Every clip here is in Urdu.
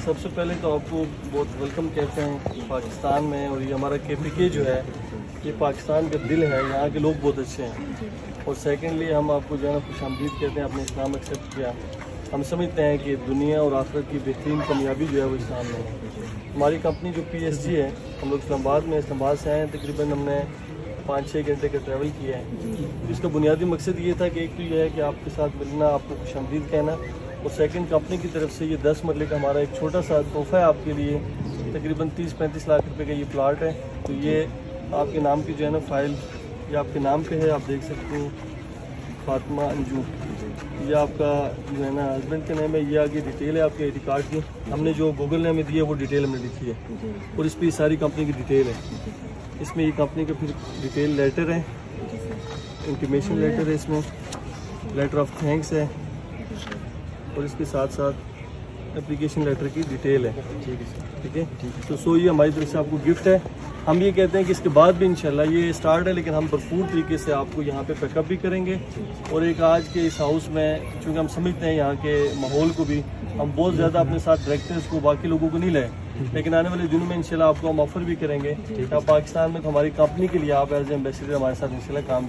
سب سے پہلے تو آپ کو بہت ویلکم کہتے ہیں پاکستان میں، اور یہ ہمارا KPK جو ہے یہ پاکستان کا دل ہے، یہاں کے لوگ بہت اچھے ہیں. اور سیکنڈلی ہم آپ کو جو ہے نا خوش آمدید کہتے ہیں، آپ نے اسلام ایکسیپٹ کیا. ہم سمجھتے ہیں کہ دنیا اور آخرت کی بہترین کامیابی جو ہے وہ اسلام میں ہے. ہماری کمپنی جو PSG ہے، ہم لوگ اسلام آباد سے آئے ہیں. تقریباً ہم نے 5-6 گھنٹے کا ٹریول کیا ہے. اس کا بنیادی مقصد یہ تھا کہ ایک تو یہ ہے کہ آپ کے ساتھ ملنا، آپ کو خوش آمدید کہنا، اور سیکنڈ کمپنی کی طرف سے یہ 10 مرلے کا ہمارا ایک چھوٹا سا تحفہ ہے آپ کے لیے. تقریباً 30-35 لاکھ روپے کا یہ پلاٹ ہے. تو یہ آپ کے نام کی جو ہے نا فائل یہ آپ کے نام پہ ہے، آپ دیکھ سکتے ہیں فاطمہ انجو. یہ آپ کا جو ہے نا ہسبینڈ کا نیم ہے. یہ آگے ڈیٹیل ہے آپ کے ID کارڈ کی. ہم نے جو گوگل نے ہمیں دی ہے وہ ڈیٹیل ہم نے لکھی ہے، اور اس پہ یہ ساری کمپنی کی ڈیٹیل ہے. اس میں یہ کمپنی کا پھر ڈیٹیل لیٹر ہے، انٹیمیشن لیٹر ہے، اس میں لیٹر آف تھینکس ہے، اور اس کے ساتھ ساتھ اپلیکیشن لیٹر کی ڈیٹیل ہے. ٹھیک ہے. تو یہ ہماری طرف سے آپ کو گفٹ ہے. ہم یہ کہتے ہیں کہ اس کے بعد بھی انشاءاللہ یہ اسٹارٹ ہے، لیکن ہم بھرپور طریقے سے آپ کو یہاں پہ پیک اپ بھی کریں گے. اور ایک آج کے اس ہاؤس میں چونکہ ہم سمجھتے ہیں یہاں کے ماحول کو بھی، ہم بہت زیادہ اپنے ساتھ ڈائریکٹرز کو باقی لوگوں کو نہیں لائے، لیکن آنے والے دنوں میں انشاءاللہ آپ کو ہم آفر بھی کریں گے کہ آپ پاکستان میں ہماری کمپنی کے لیے آپ ایز اے ایمبیسڈر ہمارے ساتھ انشاءاللہ کام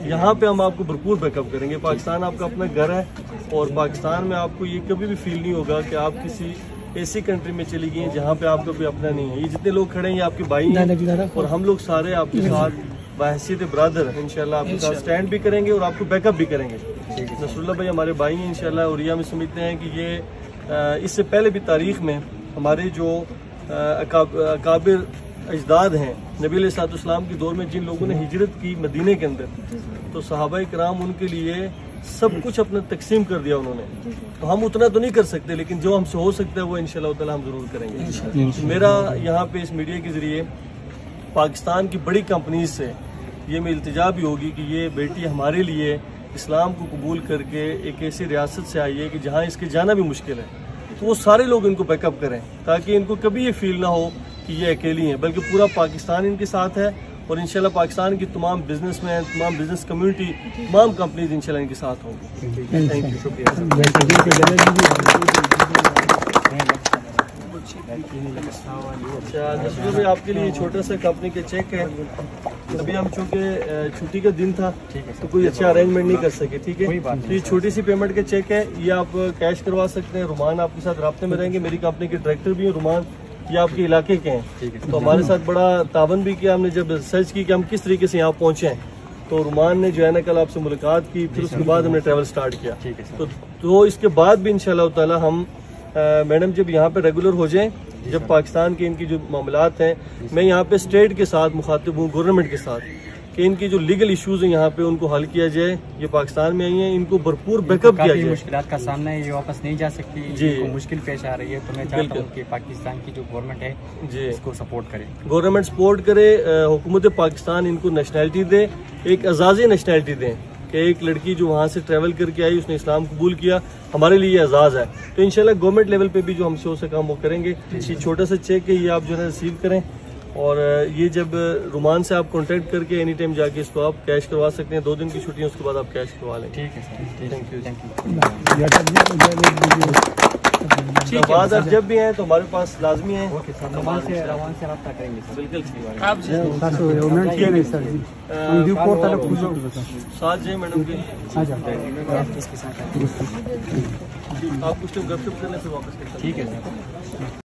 یہاں پہ ہم آپ کو بھرپور بیک اپ کریں گے. پاکستان آپ کا اپنا گھر ہے، اور پاکستان میں آپ کو یہ کبھی بھی فیل نہیں ہوگا کہ آپ کسی ایسی کنٹری میں چلی گئی ہیں جہاں پہ آپ کا کوئی اپنا نہیں ہے. یہ جتنے لوگ کھڑے ہیں یہ آپ کے بھائی ہیں، اور ہم لوگ سارے آپ کے ساتھ بحیثیت برادر انشاءاللہ آپ کے ساتھ سٹینڈ بھی کریں گے اور آپ کو بیک اپ بھی کریں گے. نصر اللہ بھائی ہمارے بھائی ہیں انشاءاللہ، اور یہ ہم سمجھتے ہیں کہ یہ اس سے پہلے بھی تاریخ میں ہمارے جو اکابر اجداد ہیں نبی علیہ الصلوۃ والسلام کے دور میں جن لوگوں نے ہجرت کی مدینے کے اندر، تو صحابہ کرام ان کے لیے سب کچھ اپنا تقسیم کر دیا انہوں نے. تو ہم اتنا تو نہیں کر سکتے، لیکن جو ہم سے ہو سکتا ہے وہ انشاءاللہ تعالی ہم ضرور کریں گے. میرا یہاں پہ اس میڈیا کے ذریعے پاکستان کی بڑی کمپنیز سے یہ میں التجا بھی ہوگی کہ یہ بیٹی ہمارے لیے اسلام کو قبول کر کے ایک ایسی ریاست سے آئی ہے کہ جہاں اس کے جانا بھی مشکل ہے. تو وہ سارے لوگ ان کو بیک اپ کریں تاکہ ان کو کبھی یہ فیل نہ ہو کہ یہ اکیلی ہیں، بلکہ پورا پاکستان ان کے ساتھ ہے. اور انشاءاللہ پاکستان کی تمام بزنس مین، تمام بزنس کمیونٹی، تمام کمپنیز انشاءاللہ ان کے ساتھ ہوں گی. تھینک یو، شکریہ. اچھا آپ کے لیے چھوٹا سا کمپنی کا چیک ہے. ابھی ہم چونکہ چھٹی کا دن تھا تو کوئی اچھا ارینجمنٹ نہیں کر سکے. ٹھیک ہے، یہ چھوٹی سی پیمنٹ کا چیک ہے، یہ آپ کیش کروا سکتے ہیں. رومان آپ کے ساتھ رابطے میں رہیں گے، میری کمپنی کے ڈائریکٹر بھی ہیں رومان، یہ آپ کے علاقے کے ہیں. تو ہمارے ساتھ بڑا تعاون بھی کیا. ہم نے جب ریسرچ کی کہ ہم کس طریقے سے یہاں پہنچے ہیں، تو رومان نے جو ہے نا کل آپ سے ملاقات کی، پھر اس کے بعد ہم نے ٹریول سٹارٹ کیا. تو اس کے بعد بھی انشاءاللہ تعالی ہم میڈم جب یہاں پہ ریگولر ہو جائیں، جب پاکستان کے ان کی جو معاملات ہیں، میں یہاں پہ اسٹیٹ کے ساتھ مخاطب ہوں، گورنمنٹ کے ساتھ، کہ ان کی جو لیگل ایشوز ہیں یہاں پہ ان کو حل کیا جائے. یہ پاکستان میں آئی ہیں، ان کو بھرپور بیک اپ کیا جائے. مشکلات کا سامنا ہے، یہ واپس نہیں جا سکتی، جی مشکل پیش آ رہی ہے. تو میں چاہتا ہوں کہ پاکستان کی جو گورنمنٹ ہے جی اس کو سپورٹ کرے، گورنمنٹ سپورٹ کرے. حکومت پاکستان ان کو نیشنلٹی دے، ایک اعزازی نیشنلٹی دیں کہ ایک لڑکی جو وہاں سے ٹریول کر کے آئی، اس نے اسلام قبول کیا، ہمارے لیے یہ اعزاز ہے. تو انشاءاللہ گورنمنٹ لیول پہ بھی جو ہم سے ہو سکا ہم وہ کریں گے. یہ چھوٹا سا چیک ہے، یہ آپ جو ہے ریسیو کریں. اور یہ جب رومان سے آپ کانٹیکٹ کر کے اینی ٹائم جا کے اس کو آپ کیش کروا سکتے ہیں. 2 دن کی چھٹی ہے، اس کے بعد آپ کیش کروا لیں. ٹھیک ہے سر، تھینک یو. ٹھیک ہے، بعد آپ جب بھی ہیں تو ہمارے پاس لازمی ہیں. رومان سے رابطہ کریں گے. بالکل ساتھ جائیں میڈم کے، آپ کچھ گپ شپ کرنے سے واپس کریں. ٹھیک ہے سر.